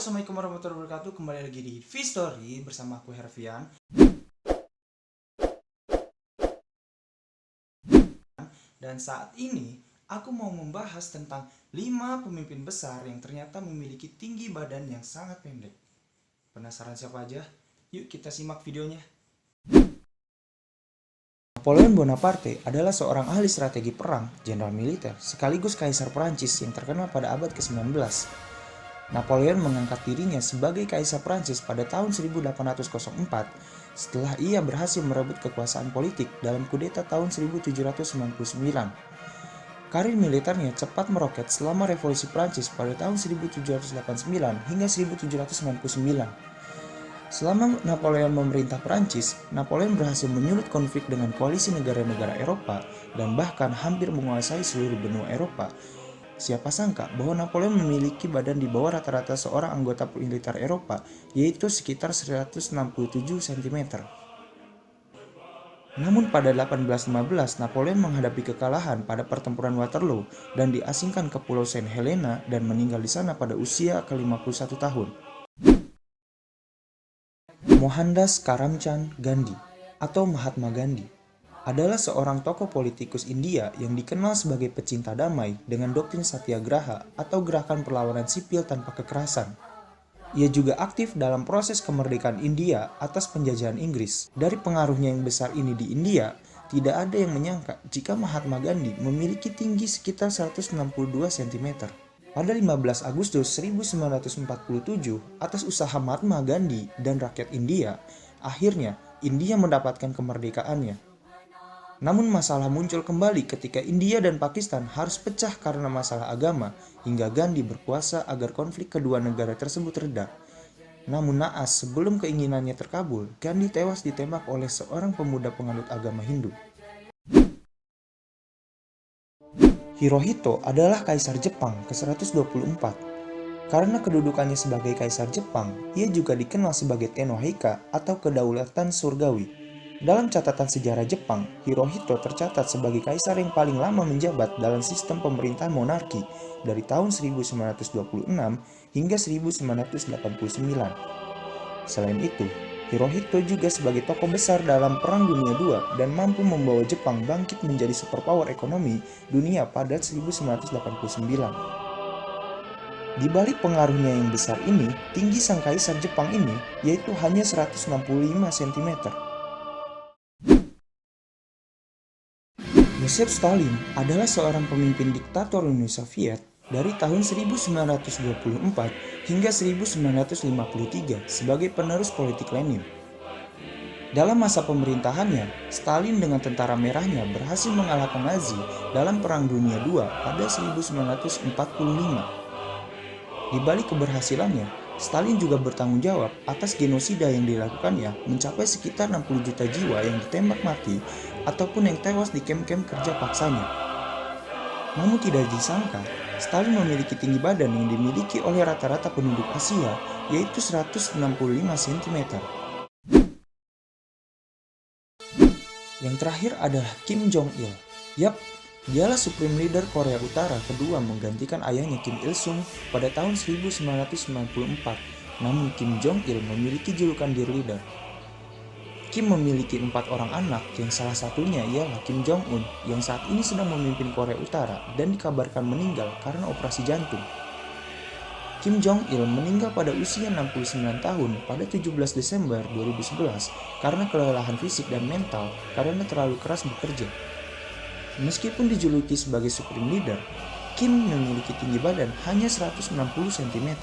Assalamualaikum warahmatullahi wabarakatuh. Kembali lagi di V-Story bersama aku Hervian. Dan saat ini aku mau membahas tentang 5 pemimpin besar yang ternyata memiliki tinggi badan yang sangat pendek. Penasaran siapa aja? Yuk kita simak videonya. Napoleon Bonaparte adalah seorang ahli strategi perang, jenderal militer, sekaligus kaisar Prancis yang terkenal pada abad ke-19. Napoleon mengangkat dirinya sebagai kaisar Prancis pada tahun 1804 setelah ia berhasil merebut kekuasaan politik dalam kudeta tahun 1799. Karir militernya cepat meroket selama revolusi Prancis pada tahun 1789 hingga 1799. Selama Napoleon memerintah Prancis, Napoleon berhasil menyulut konflik dengan koalisi negara-negara Eropa dan bahkan hampir menguasai seluruh benua Eropa. Siapa sangka bahwa Napoleon memiliki badan di bawah rata-rata seorang anggota militer Eropa, yaitu sekitar 167 cm. Namun pada 1815, Napoleon menghadapi kekalahan pada pertempuran Waterloo dan diasingkan ke Pulau Saint Helena dan meninggal di sana pada usia ke-51 tahun. Mohandas Karamchand Gandhi atau Mahatma Gandhi adalah seorang tokoh politikus India yang dikenal sebagai pecinta damai dengan doktrin Satyagraha atau gerakan perlawanan sipil tanpa kekerasan. Ia juga aktif dalam proses kemerdekaan India atas penjajahan Inggris. Dari pengaruhnya yang besar ini di India, tidak ada yang menyangka jika Mahatma Gandhi memiliki tinggi sekitar 162 cm. Pada 15 Agustus 1947, atas usaha Mahatma Gandhi dan rakyat India, akhirnya India mendapatkan kemerdekaannya. Namun masalah muncul kembali ketika India dan Pakistan harus pecah karena masalah agama, hingga Gandhi berkuasa agar konflik kedua negara tersebut reda. Namun naas, sebelum keinginannya terkabul, Gandhi tewas ditembak oleh seorang pemuda penganut agama Hindu. Hirohito adalah kaisar Jepang ke-124. Karena kedudukannya sebagai kaisar Jepang, ia juga dikenal sebagai Tenno Heika atau kedaulatan surgawi. Dalam catatan sejarah Jepang, Hirohito tercatat sebagai kaisar yang paling lama menjabat dalam sistem pemerintahan monarki dari tahun 1926 hingga 1989. Selain itu, Hirohito juga sebagai tokoh besar dalam Perang Dunia II dan mampu membawa Jepang bangkit menjadi superpower ekonomi dunia pada 1989. Di balik pengaruhnya yang besar ini, tinggi sang kaisar Jepang ini yaitu hanya 165 cm. Joseph Stalin adalah seorang pemimpin diktator Uni Soviet dari tahun 1924 hingga 1953 sebagai penerus politik Lenin. Dalam masa pemerintahannya, Stalin dengan tentara merahnya berhasil mengalahkan Nazi dalam Perang Dunia II pada 1945. Di balik keberhasilannya, Stalin juga bertanggung jawab atas genosida yang dilakukannya mencapai sekitar 60 juta jiwa yang ditembak mati ataupun yang tewas di kem-kem kerja paksanya. Namun tidak disangka, Stalin memiliki tinggi badan yang dimiliki oleh rata-rata penduduk Asia, yaitu 165 cm. Yang terakhir adalah Kim Jong-il. Yap, dialah Supreme Leader Korea Utara kedua menggantikan ayahnya Kim Il-sung pada tahun 1994. Namun Kim Jong-il memiliki julukan Dear Leader. Kim memiliki 4 orang anak yang salah satunya ialah Kim Jong-un yang saat ini sedang memimpin Korea Utara dan dikabarkan meninggal karena operasi jantung. Kim Jong-il meninggal pada usia 69 tahun pada 17 Desember 2011 karena kelelahan fisik dan mental karena terlalu keras bekerja. Meskipun dijuluki sebagai Supreme Leader, Kim memiliki tinggi badan hanya 160 cm.